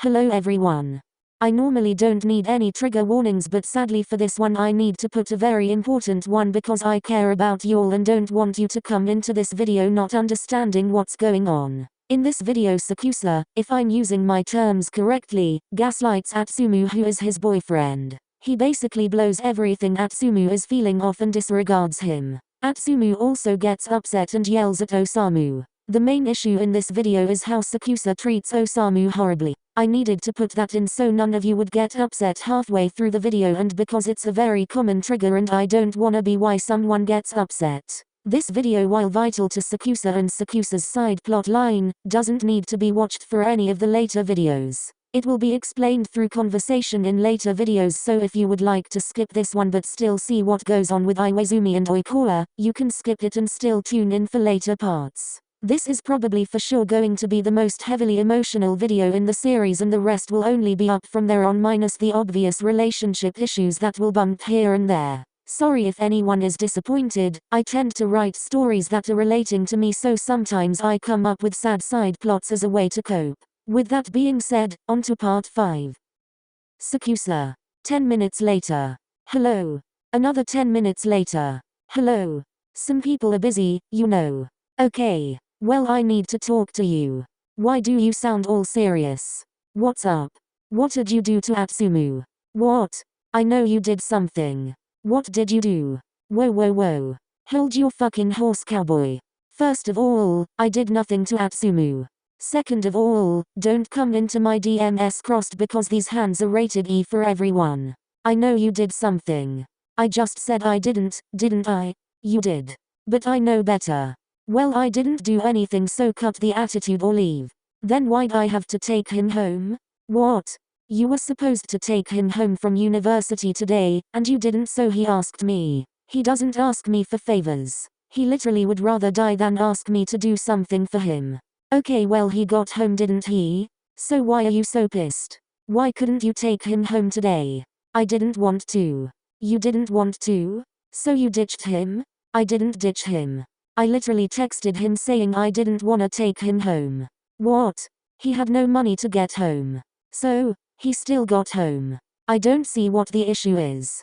Hello everyone. I normally don't need any trigger warnings, but sadly for this one I need to put a very important one because I care about y'all and don't want you to come into this video not understanding what's going on. In this video Sakusa, if I'm using my terms correctly, gaslights Atsumu who is his boyfriend. He basically blows everything Atsumu is feeling off and disregards him. Atsumu also gets upset and yells at Osamu. The main issue in this video is how Sakusa treats Osamu horribly. I needed to put that in so none of you would get upset halfway through the video and because it's a very common trigger and I don't wanna be why someone gets upset. This video, while vital to Sakusa and Sakusa's side plot line, doesn't need to be watched for any of the later videos. It will be explained through conversation in later videos, so if you would like to skip this one but still see what goes on with Iwaizumi and Oikawa, you can skip it and still tune in for later parts. This is probably for sure going to be the most heavily emotional video in the series and the rest will only be up from there on minus the obvious relationship issues that will bump here and there. Sorry if anyone is disappointed, I tend to write stories that are relating to me so sometimes I come up with sad side plots as a way to cope. With that being said, on to part 5. Sakusa. 10 minutes later. Hello. Another 10 minutes later. Hello. Some people are busy, you know. Okay. Well, I need to talk to you. Why do you sound all serious? What's up? What did you do to Atsumu? What? I know you did something. What did you do? Whoa whoa whoa. Hold your fucking horse, cowboy. First of all, I did nothing to Atsumu. Second of all, don't come into my DMs crossed because these hands are rated E for everyone. I know you did something. I just said I didn't I? You did. But I know better. Well, I didn't do anything, so cut the attitude or leave. Then why'd I have to take him home? What? You were supposed to take him home from university today, and you didn't, so he asked me. He doesn't ask me for favors. He literally would rather die than ask me to do something for him. Okay, well, he got home, didn't he? So why are you so pissed? Why couldn't you take him home today? I didn't want to. You didn't want to? So you ditched him? I didn't ditch him. I literally texted him saying I didn't wanna take him home. What? He had no money to get home. So, he still got home. I don't see what the issue is.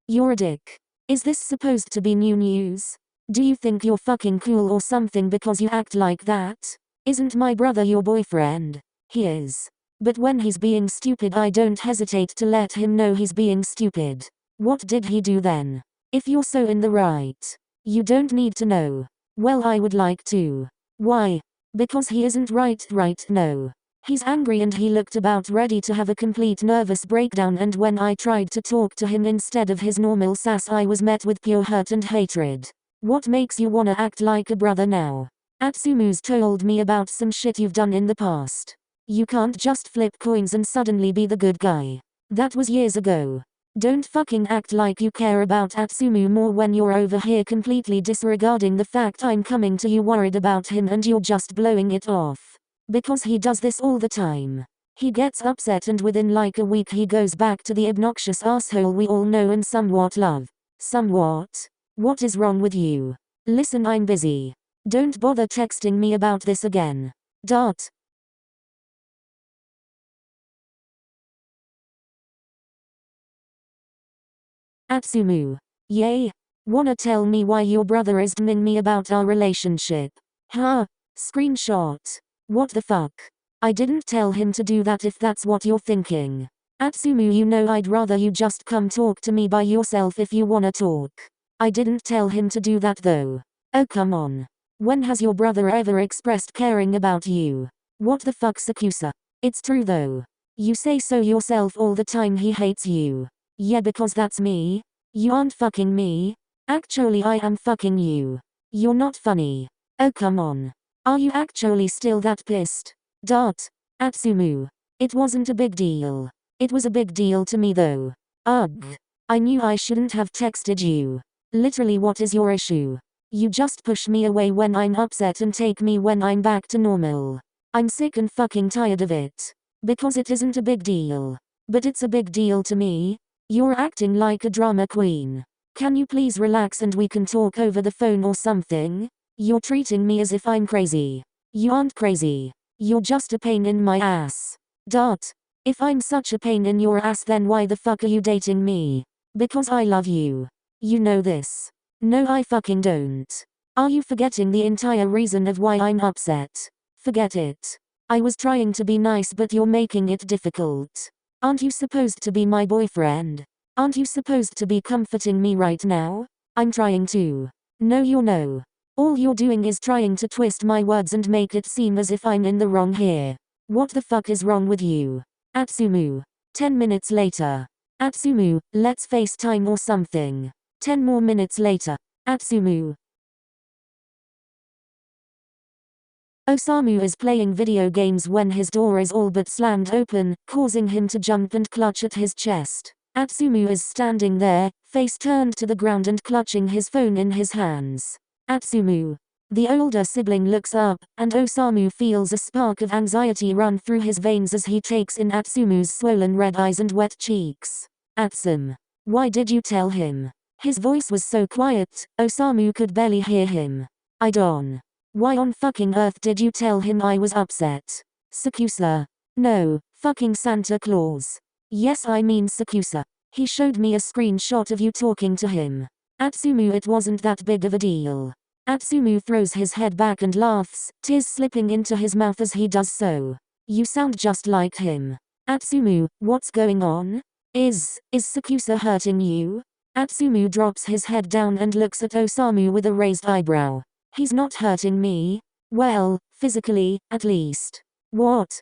You're a dick. Is this supposed to be new news? Do you think you're fucking cool or something because you act like that? Isn't my brother your boyfriend? He is. But when he's being stupid I don't hesitate to let him know he's being stupid. What did he do then? If you're so in the right. You don't need to know. Well, I would like to. Why? Because he isn't right, no. He's angry and he looked about ready to have a complete nervous breakdown, and when I tried to talk to him instead of his normal sass I was met with pure hurt and hatred. What makes you wanna act like a brother now? Atsumu's told me about some shit you've done in the past. You can't just flip coins and suddenly be the good guy. That was years ago. Don't fucking act like you care about Atsumu more when you're over here completely disregarding the fact I'm coming to you worried about him and you're just blowing it off. Because he does this all the time. He gets upset and within like a week he goes back to the obnoxious asshole we all know and somewhat love. Somewhat? What is wrong with you? Listen, I'm busy. Don't bother texting me about this again. Atsumu. Yay. Wanna tell me why your brother is DMing me about our relationship? Huh? Screenshot. What the fuck? I didn't tell him to do that if that's what you're thinking. Atsumu, you know I'd rather you just come talk to me by yourself if you wanna talk. I didn't tell him to do that though. Oh come on. When has your brother ever expressed caring about you? What the fuck, Sakusa? It's true though. You say so yourself all the time he hates you. Yeah, because that's me. You aren't fucking me. Actually I am fucking you. You're not funny. Oh come on. Are you actually still that pissed? Atsumu. It wasn't a big deal. It was a big deal to me though. Ugh. I knew I shouldn't have texted you. Literally, what is your issue? You just push me away when I'm upset and take me when I'm back to normal. I'm sick and fucking tired of it. Because it isn't a big deal. But it's a big deal to me. You're acting like a drama queen. Can you please relax and we can talk over the phone or something? You're treating me as if I'm crazy. You aren't crazy. You're just a pain in my ass. If I'm such a pain in your ass, then why the fuck are you dating me? Because I love you. You know this. No, I fucking don't. Are you forgetting the entire reason of why I'm upset? Forget it. I was trying to be nice, but you're making it difficult. Aren't you supposed to be my boyfriend? Aren't you supposed to be comforting me right now? I'm trying to. No, you're no. All you're doing is trying to twist my words and make it seem as if I'm in the wrong here. What the fuck is wrong with you? Atsumu. 10 minutes later. Atsumu, let's FaceTime or something. 10 more minutes later. Atsumu. Osamu is playing video games when his door is all but slammed open, causing him to jump and clutch at his chest. Atsumu is standing there, face turned to the ground and clutching his phone in his hands. Atsumu. The older sibling looks up, and Osamu feels a spark of anxiety run through his veins as he takes in Atsumu's swollen red eyes and wet cheeks. Atsum. Why did you tell him? His voice was so quiet, Osamu could barely hear him. I don't. Why on fucking earth did you tell him I was upset? Sakusa. No, fucking Santa Claus. Yes, I mean Sakusa. He showed me a screenshot of you talking to him. Atsumu, it wasn't that big of a deal. Atsumu throws his head back and laughs, tears slipping into his mouth as he does so. You sound just like him. Atsumu, what's going on? Is Sakusa hurting you? Atsumu drops his head down and looks at Osamu with a raised eyebrow. He's not hurting me. Well, physically, at least. What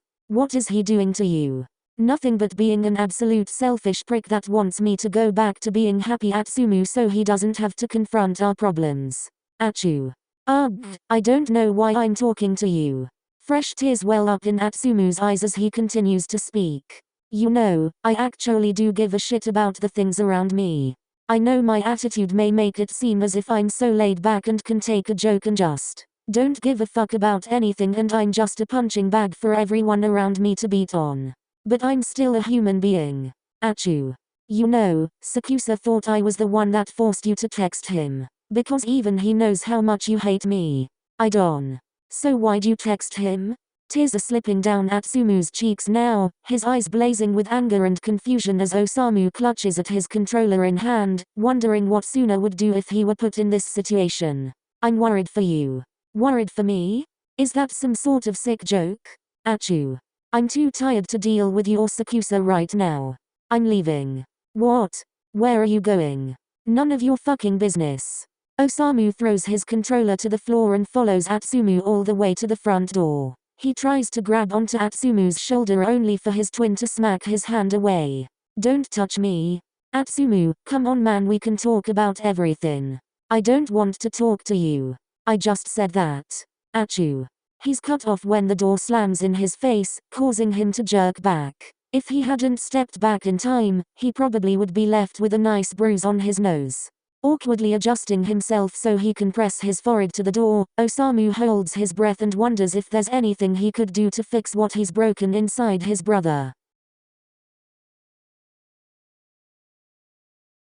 is he doing to you? Nothing but being an absolute selfish prick that wants me to go back to being happy, Atsumu, so he doesn't have to confront our problems. Achu. Ugh, I don't know why I'm talking to you. Fresh tears well up in Atsumu's eyes as he continues to speak. You know, I actually do give a shit about the things around me. I know my attitude may make it seem as if I'm so laid back and can take a joke and just don't give a fuck about anything, and I'm just a punching bag for everyone around me to beat on. But I'm still a human being. Achu. You know, Sakusa thought I was the one that forced you to text him. Because even he knows how much you hate me. I don't. So why'd you text him? Tears are slipping down Atsumu's cheeks now, his eyes blazing with anger and confusion as Osamu clutches at his controller in hand, wondering what Suna would do if he were put in this situation. I'm worried for you. Worried for me? Is that some sort of sick joke? Achu. I'm too tired to deal with your Sakusa right now. I'm leaving. What? Where are you going? None of your fucking business. Osamu throws his controller to the floor and follows Atsumu all the way to the front door. He tries to grab onto Atsumu's shoulder only for his twin to smack his hand away. Don't touch me. Atsumu, come on man, we can talk about everything. I don't want to talk to you. I just said that. Achu. He's cut off when the door slams in his face, causing him to jerk back. If he hadn't stepped back in time, he probably would be left with a nice bruise on his nose. Awkwardly adjusting himself so he can press his forehead to the door, Osamu holds his breath and wonders if there's anything he could do to fix what he's broken inside his brother.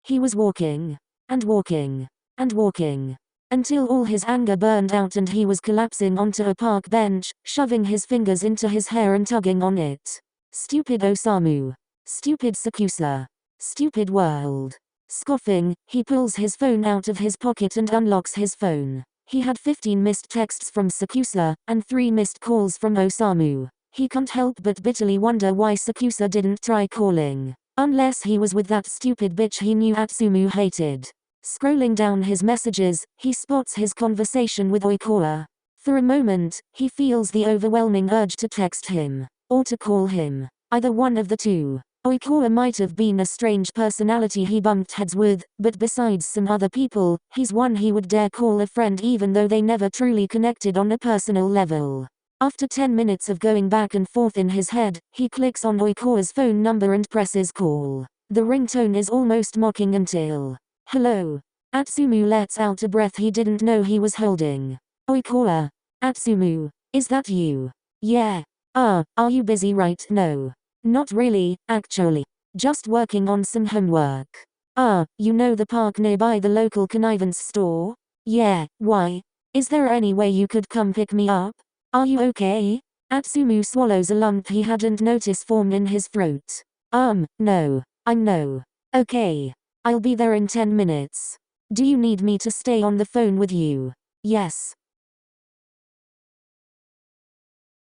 He was walking, and walking, and walking, until all his anger burned out and he was collapsing onto a park bench, shoving his fingers into his hair and tugging on it. Stupid Osamu. Stupid Sakusa. Stupid world. Scoffing, he pulls his phone out of his pocket and unlocks his phone. He had 15 missed texts from Sakusa, and 3 missed calls from Osamu. He can't help but bitterly wonder why Sakusa didn't try calling. Unless he was with that stupid bitch he knew Atsumu hated. Scrolling down his messages, he spots his conversation with Oikawa. For a moment, he feels the overwhelming urge to text him, or to call him. Either one of the two. Oikawa might have been a strange personality he bumped heads with, but besides some other people, he's one he would dare call a friend even though they never truly connected on a personal level. After 10 minutes of going back and forth in his head, he clicks on Oikawa's phone number and presses call. The ringtone is almost mocking until, hello. Atsumu lets out a breath he didn't know he was holding. Oikawa. Atsumu. Is that you? Yeah. Are you busy right now? Not really, actually. Just working on some homework. You know the park nearby the local connivance store? Yeah, why? Is there any way you could come pick me up? Are you okay? Atsumu swallows a lump he hadn't noticed form in his throat. No. I know. Okay. I'll be there in 10 minutes. Do you need me to stay on the phone with you? Yes.